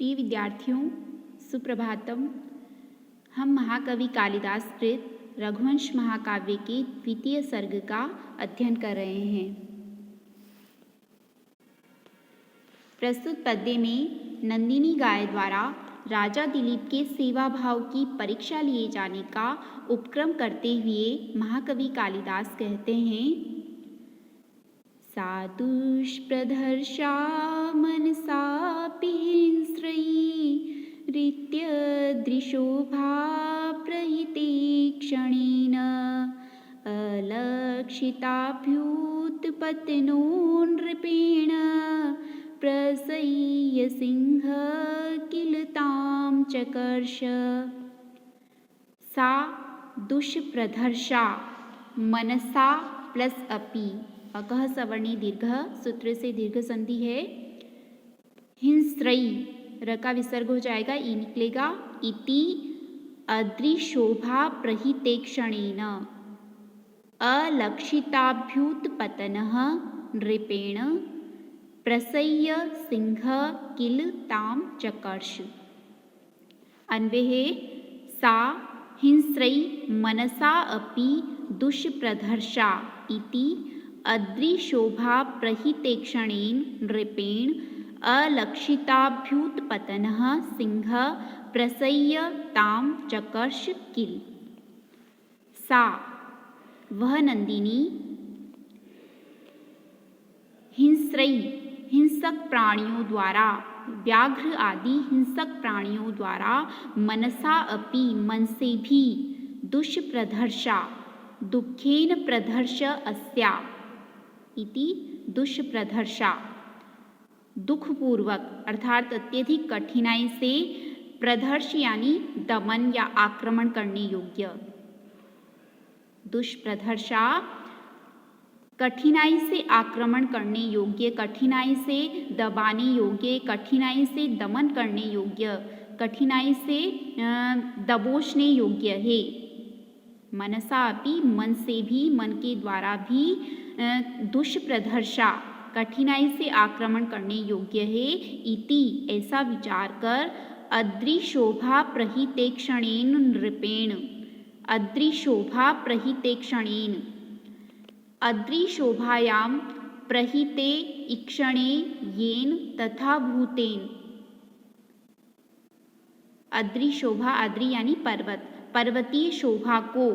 प्रिय विद्यार्थियों, सुप्रभातम। हम महाकवि कालिदास कृत रघुवंश महाकाव्य के द्वितीय सर्ग का अध्ययन कर रहे हैं। प्रस्तुत पद्य में नंदिनी गाय द्वारा राजा दिलीप के सेवा भाव की परीक्षा लिए जाने का उपक्रम करते हुए महाकवि कालिदास कहते हैं, सा दुष्प्रधर्षा मनसापि हिंस्रयी रीत्यदृशोभा प्रहिते क्षणेन अलक्षिताभ्युत्पत्नो नृपेण प्रसह्य सिंह किल तां चकर्ष। सा दुष्प्रधर्षा मनसा प्लस अपि अकः सवर्णी दीर्घ सूत्र से दीर्घ संधि है। हिंस्रयी र का विसर्ग हो जाएगा, ई निकलेगा। इति अदृशोभा प्रहिते क्षणेन अलक्षिताभ्युत्पतनः नृपेण प्रसह्य सिंह किल तां चकर्ष। अन्वय है, सा हिंस्रयी मनसा अपि दुष्प्रधर्षा इति अदृशोभा प्रहिते क्षणेन नृपेण अलक्षिताभ्युत्पतनः सिंह प्रसह्य तां चकर्ष किल। सा वह नंदिनी हिंस्रयी हिंसक प्राणियों द्वारा, व्याघ्र आदि हिंसक प्राणियों द्वारा, मनसा अपि मन से भी, दुष्प्रधर्षा दुखेन प्रधर्ष अस्या इति दुष्प्रधर्षा दुखपूर्वक अर्थात अत्यधिक कठिनाई से, प्रधर्ष यानी दमन या आक्रमण करने योग्य। दुष्प्रधर्षा कठिनाई से आक्रमण करने योग्य, कठिनाई से दबाने योग्य, कठिनाई से दमन करने योग्य, कठिनाई से दबोचने योग्य है। मनसा अपि मन से भी, मन के द्वारा भी, दुष्प्रधर्षा कठिनाई से आक्रमण करने योग्य है। इति ऐसा विचार कर अदृशोभा प्रहिते क्षणेन नृपेण, अदृशोभा प्रहिते क्षणेन, अदृशोभायां प्रहिते इक्षणे येन तथा भूतेन। अदृशोभा, अद्रि यानी पर्वत, पर्वतीय शोभा को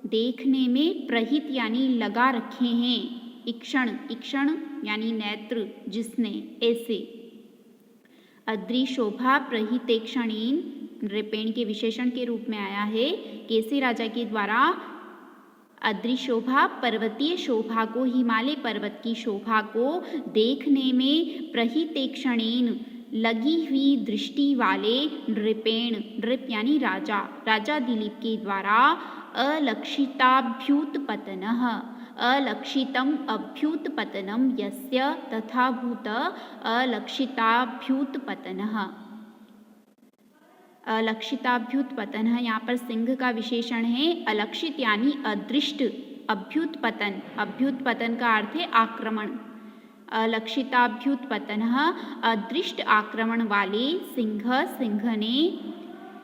देखने में प्रहित यानी लगा रखे हैं, इक्षण, इक्षण यानी नेत्र जिसने, ऐसे। अदृशोभा प्रहिते क्षणेन नृपेण के विशेषण के रूप में आया है। केसी राजा के द्वारा अदृशोभा पर्वतीय शोभा को, हिमालय पर्वत की शोभा को देखने में प्रहिते क्षणेन लगी हुई दृष्टि वाले नृपेण, नृप यानी राजा, राजा दिलीप के द्वारा अलक्षिताभ्युत्पतनः, अलक्षितम अभ्युत्पतनम यस्य तथा भूत अलक्षिताभ्युत्पतनः। अलक्षिताभ्युत्पतनः यहाँ पर सिंह का विशेषण है। अलक्षित यानी अदृष्ट, अभ्युत्पतन, अभ्युत्पतन का अर्थ है आक्रमण। अलक्षिताभ्युत्पतनः अदृष्ट आक्रमण वाले सिंह, सिंह ने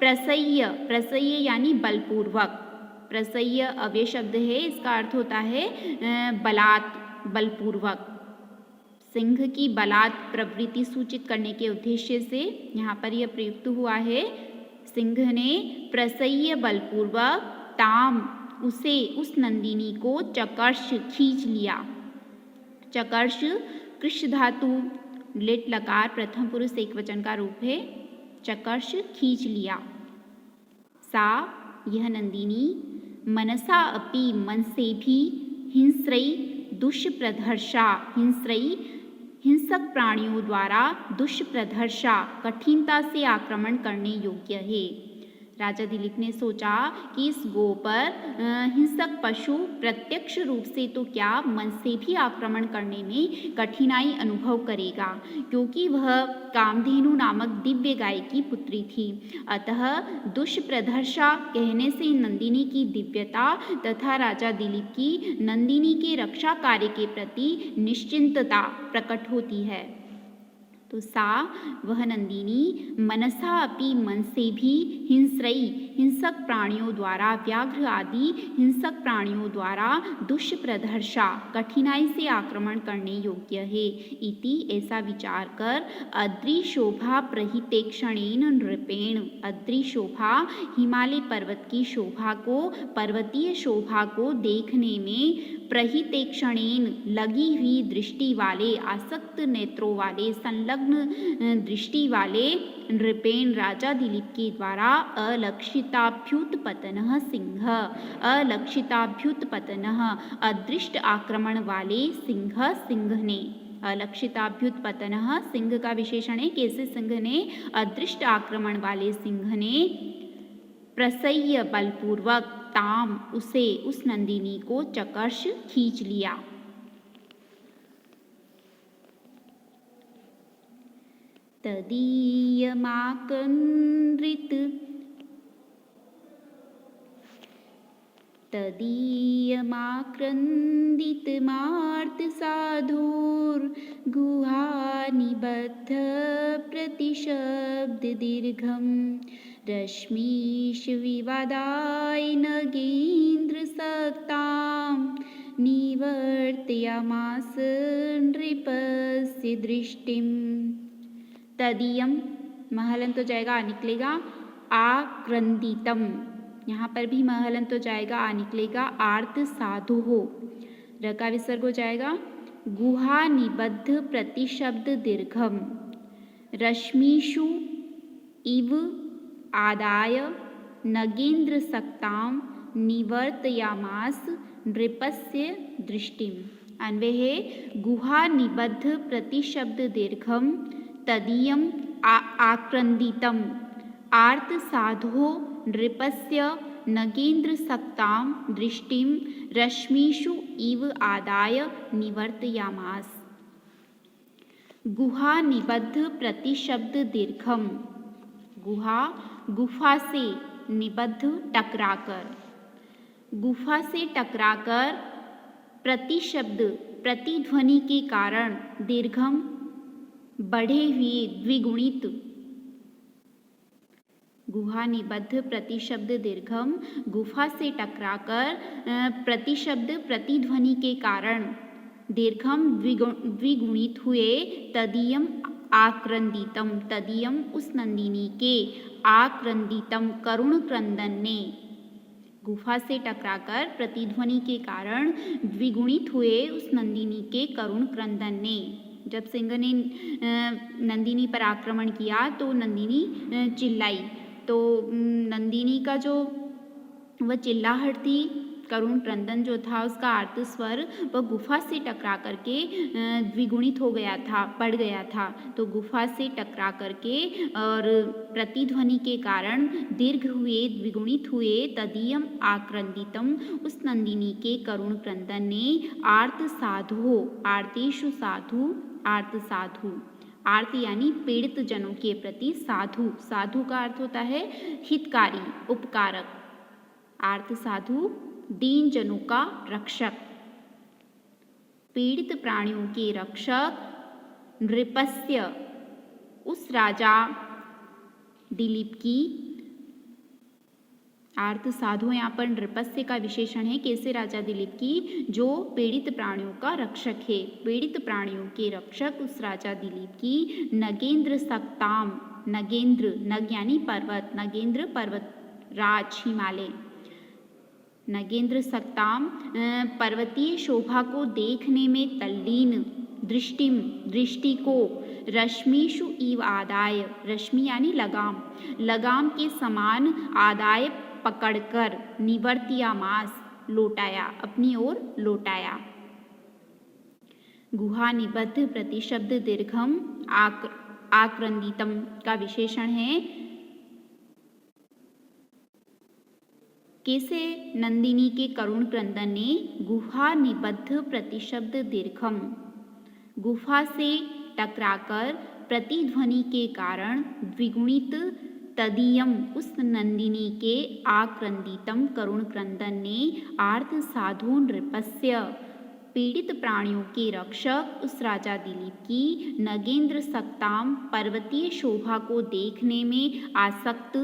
प्रसह्य, प्रसह्य यानी बलपूर्वक, प्रसह्य अव्यय शब्द है, इसका अर्थ होता है बलात्, बलपूर्वक। सिंह की बलात् प्रवृत्ति सूचित करने के उद्देश्य से यहाँ पर यह प्रयुक्त हुआ है। सिंह ने प्रसह्य बलपूर्वक ताम उसे, उस नंदिनी को चकर्ष खींच लिया। चकर्ष कृष धातु लिट लकार प्रथम पुरुष एकवचन का रूप है। चकर्ष खींच लिया। सा यह नंदिनी मनसा अपि मन से भी, हिंस्रयी दुष्प्रधर्षा, हिंस्रयी हिंसक प्राणियों द्वारा, दुष्प्रधर्षा कठिनता से आक्रमण करने योग्य है। राजा दिलीप ने सोचा कि इस गो पर हिंसक पशु प्रत्यक्ष रूप से तो क्या, मन से भी आक्रमण करने में कठिनाई अनुभव करेगा, क्योंकि वह कामधेनु नामक दिव्य गाय की पुत्री थी। अतः दुष्प्रधर्षा कहने से नंदिनी की दिव्यता तथा राजा दिलीप की नंदिनी के रक्षा कार्य के प्रति निश्चिंतता प्रकट होती है। तो सा वह नंदिनी मनसा अपि मन से भी हिंस्रई हिंसक प्राणियों द्वारा व्याघ्र आदि हिंसक प्राणियों द्वारा दुष्प्रदर्शा कठिनाई से आक्रमण करने योग्य है इति ऐसा विचार कर अद्रिशोभा प्रहितेक्षणेन नृपेण अद्रिशोभा हिमालय पर्वत की शोभा को पर्वतीय शोभा को देखने में प्रहितेक्षणेन लगी हुई दृष्टि वाले आसक्त नेत्रों वाले संलग्न दृष्टि वाले नृपेण राजा दिलीप के द्वारा अलक्षिताभ्युत्पतनः सिंह अलक्षिताभ्युत्पतनः अदृष्ट आक्रमण वाले सिंह ने अलक्षिताभ्युत्पतनः सिंह का विशेषण है। कैसे सिंह ने अदृष्ट आक्रमण वाले सिंह ने प्रसह्य बलपूर्वक ताम उसे उस नंदिनी को चकर्ष खींच लिया। तदीयमाक्रन्दितमार्त साधोर्गुहानिबद्ध प्रतिशब्द दीर्घं रश्मीश विवादाय नगेन्द्र सक्तां निवर्तयामास नृपस्य दृष्टिम। तदीयम महलन तो जाएगा आ निकलेगा आक्रंदितम, यहाँ पर भी महलन तो जाएगा आ निकलेगा आर्त साधु हो। र का विसर्ग हो जाएगा गुहा निबद्ध प्रतिशब्द दीर्घम रश्मिषु इव आदाय नगेन्द्र सक्तां निवर्तयामास नृपस्य दृष्टिम। अन्वय है गुहा निबद्ध प्रतिशब्द दीर्घम तदीयम आक्रंदितम आर्त साधो नृपस्य नगेन्द्र सक्तां दृष्टिम रश्मिषु इव आदाय निवर्तयामास। गुहा निबद्ध प्रतिशब्द दीर्घम गुहा गुफा से निबद्ध टकराकर गुफा से टकराकर प्रतिशब्द प्रतिध्वनि के कारण दीर्घम बढ़े हुए द्विगुणित गुहा निबद्ध प्रतिशब्द दीर्घम गुफा से टकराकर प्रतिशब्द प्रतिध्वनि के कारण दीर्घम द्विगुणित हुए तदीयम आक्रंदितम तदीयम उस नंदिनी के आक्रंदितम करुण क्रंदन ने गुफा से टकराकर प्रतिध्वनि के कारण द्विगुणित हुए उस नंदिनी के करुण क्रंदन ने। जब सिंह ने नंदिनी पर आक्रमण किया तो नंदिनी चिल्लाई, तो नंदिनी का जो वह चिल्लाहट थी करुण क्रंदन जो था उसका आर्त स्वर वह गुफा से टकरा करके द्विगुणित हो गया था, बढ़ गया था। तो गुफा से टकरा करके और प्रतिध्वनि के कारण दीर्घ हुए द्विगुणित हुए तदीयम आक्रंदितम उस नंदिनी के करुण क्रंदन ने आर्त साधु आर्तेषु साधु आर्त साधु आर्त यानी पीड़ित जनों के प्रति साधु साधु का अर्थ होता है हितकारी उपकारक। आर्त साधु दीन जनों का रक्षक पीड़ित प्राणियों के रक्षक नृपस्य उस राजा दिलीप की। आर्त साधु यहाँ पर नृपस्य का विशेषण है। कैसे राजा दिलीप की जो पीड़ित प्राणियों का रक्षक है। पीड़ित प्राणियों के रक्षक उस राजा दिलीप की नगेन्द्र सक्ताम नगेन्द्र नग यानी पर्वत नगेन्द्र पर्वत राज हिमालय नगेन्द्र सक्ताम पर्वतीय शोभा को देखने में तल्लीन दृष्टिम दृष्टि को रश्मिषु इव आदाय रश्मि यानी लगाम लगाम के समान आदाय पकड़कर निवर्तयामास लौटाया अपनी ओर लौटाया। गुहा निबद्ध प्रतिशब्द दीर्घम आक्रंदितम का विशेषण है। कैसे नंदिनी के करुण क्रंदन ने गुहा निबद्ध प्रतिशब्द दीर्घम गुफा से टकराकर प्रतिध्वनि के कारण द्विगुणित तदीयम उस नंदिनी के आक्रंदितम करुण क्रंदन ने आर्त साधु नृपस्य पीड़ित प्राणियों के रक्षक उस राजा दिलीप की नगेंद्र सक्ताम पर्वतीय शोभा को देखने में आसक्त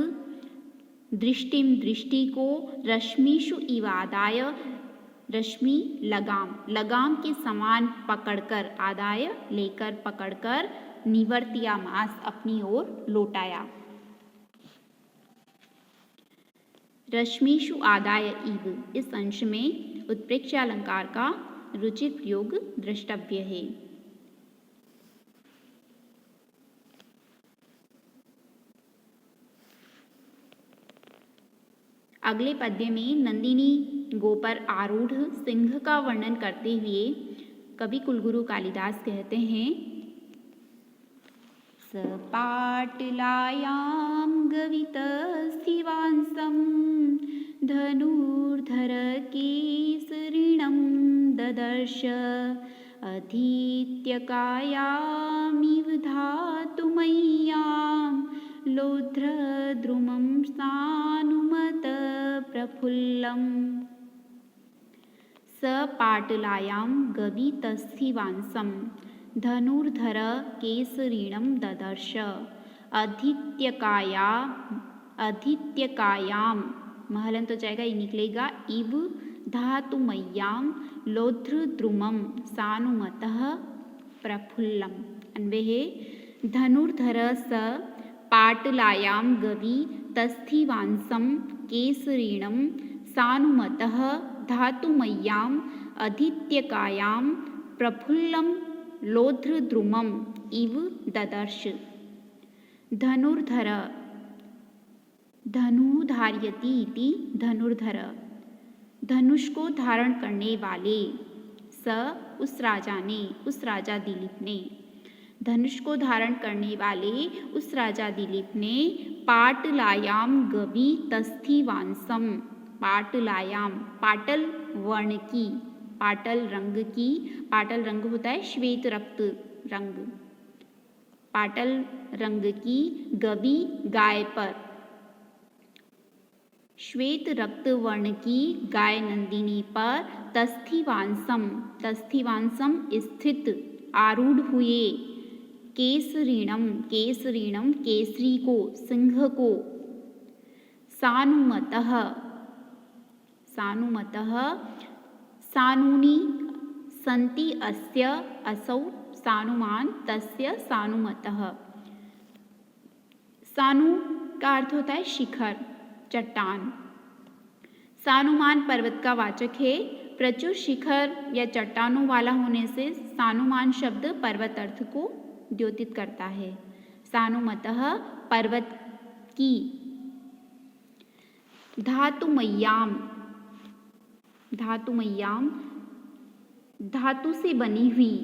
दृष्टिम दृष्टि को रश्मिषु इवादाय रश्मि लगाम के समान पकड़कर आदाय लेकर पकड़कर निवर्तियामास अपनी ओर लौटाया। रश्मिषु आदाय इव इस अंश में उत्प्रेक्ष्य अलंकार का रुचिर प्रयोग द्रष्टव्य है। अगले पद्य में नंदिनी गो पर आरूढ़ सिंह का वर्णन करते हुए कवि कुलगुरु कालिदास कहते हैं, सपाटलायां गवितस्थिवांसं धनुर्धर केसरिणं ददर्श अधीत्यकायामिव धातुमय्यां लोध्रद्रुमं सानुमत प्रफुल्लम्। सपाटलायां गवितस्थिवांसं धनुर्धर केसरिणं ददर्श अधीत्यकायां महलंत हो जाएगा, ये निकलेगा इव धातुमय्यां लोध्रद्रुमं सानुमतः प्रफुल्लम्। अन्वय है, धनुर्धर स पाटलायां गवि तस्थिवांसं केसरिणं सानुमतः धातुमय्यां अधीत्यकायां प्रफुल्लं लोध्रद्रुमं इव ददर्श। धनुर्धर धनु धार्यति इति धनुर्धर धनुष को धारण करने वाले, स उस राजा ने, उस राजा दिलीप ने, धनुष को धारण करने वाले उस राजा दिलीप ने पाटलायां गवि तस्थिवांसं पाटलायां पाटल वर्ण की, पाटल रंग की, पाटल रंग होता है श्वेत रक्त रंग, पाटल रंग की गवि गाय पर, श्वेत रक्त वर्ण की गाय नंदिनी पर तस्थिवांसम तस्थिवांसम स्थित आरूढ़ हुए, केसरिणम केसरिणम केसरी को, सिंह को, सानुमतः सानुमतः सानूनि सन्ति अस्य असौ सानुमान तस्य सानुमतः। सानु का अर्थ होता है शिखर, चट्टान। सानुमान पर्वत का वाचक है। प्रचुर शिखर या चट्टानों वाला होने से सानुमान शब्द पर्वत अर्थ को द्योतित करता है। सानुमतः पर्वत की। धातुमय्याम धातुमय्याम धातु से बनी हुई,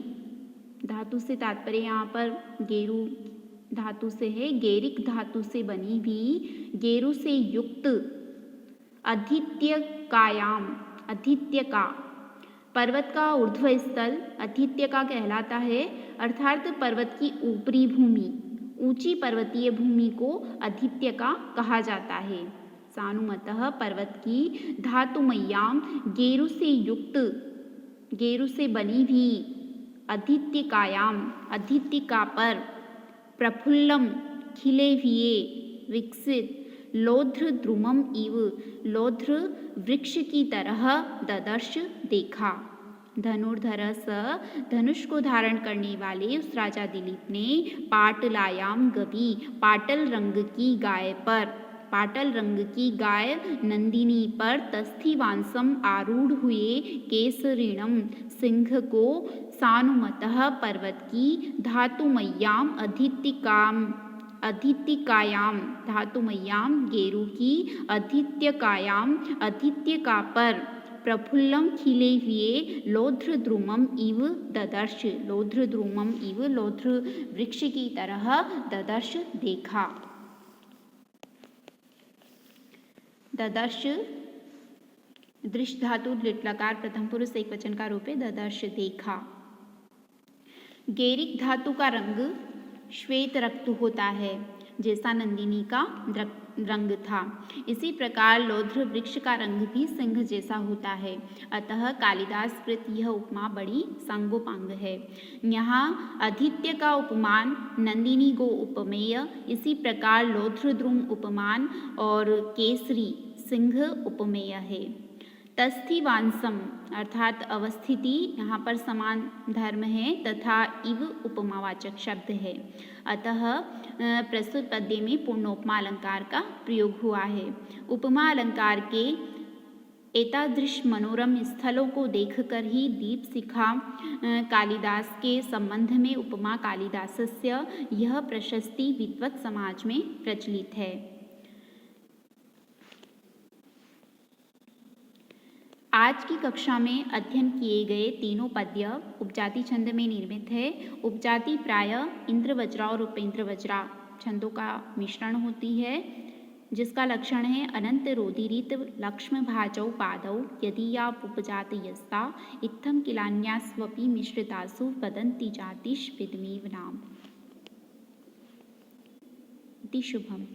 धातु से तात्पर्य यहाँ पर गेरु धातु से है, गेरिक धातु से बनी हुई, गेरु से युक्त, अधीत्यकायाम अधीत्य का, पर्वत का ऊर्ध्व स्थल अधीत्य का कहलाता है, अर्थात पर्वत की ऊपरी भूमि, ऊंची पर्वतीय भूमि को अधीत्य का कहा जाता है। सानुमतः पर्वत की, धातुमय्याम गेरु से युक्त, गेरु से बनी हुई, अधीत्यकायाम अधीत्यका पर, प्रफुल्लम खिले हुए, विकसित, लोध्र द्रुमम इव लोध्र वृक्ष की तरह, ददर्श देखा। धनुर्धर स धनुष को धारण करने वाले उस राजा दिलीप ने पाटलायाम गवि पाटल रंग की गाय पर, पाटल रंग की गाय नंदिनी पर तस्थिवांसम आरूढ़ हुए केसरिणम सिंह को, सानुमतः पर्वत की, धातुमय्याम अधीत्यकायाम धातुमय्याम गेरु की, अधीत्यकायाम अधीत्यका पर, प्रफुल्लम खिले हुए, लोध्र द्रुमम इव ददर्श लोध्र द्रुमम इव लोध्र वृक्ष की तरह, ददर्श देखा। ददर्श दृश्य धातु लिट्लकार प्रथम पुरुष एकवचन का रूप है, ददर्श देखा। गेरिक धातु का रंग श्वेत रक्त होता है, जैसा नंदिनी का रंग था। इसी प्रकार लौध्र वृक्ष का रंग भी सिंह जैसा होता है, अतः कालिदास कृत यह उपमा बड़ी सांगोपांग है। यहाँ आदित्य का उपमान, नंदिनी गो उपमेय, इसी प्रकार लौध्र द्रुम उपमान और केसरी सिंह उपमेय है। तस्थिवांसम अर्थात अवस्थिति यहाँ पर समान धर्म है तथा इव उपमावाचक शब्द है, अतः प्रस्तुत पद्य में पूर्णोपमा अलंकार का प्रयोग हुआ है। उपमा अलंकार के एतादृश मनोरम स्थलों को देखकर ही दीपशिखा कालिदास के संबंध में उपमा कालिदासस्य यह प्रशस्ति विद्वत समाज में प्रचलित है। आज की कक्षा में अध्ययन किए गए तीनों पद्य उपजाति छंद में निर्मित है। उपजाति प्रायः इंद्रवज्रा और उपेंद्रवज्रा छंदों का मिश्रण होती है, जिसका लक्षण है अनंत रोदिरित लक्ष्म भाजौ पादौ यदि या उपजाति यस्ता इत्थम किलान्यास्वपि मिश्रितासु वदन्ति जातिश विद्मेव नाम। इति शुभम।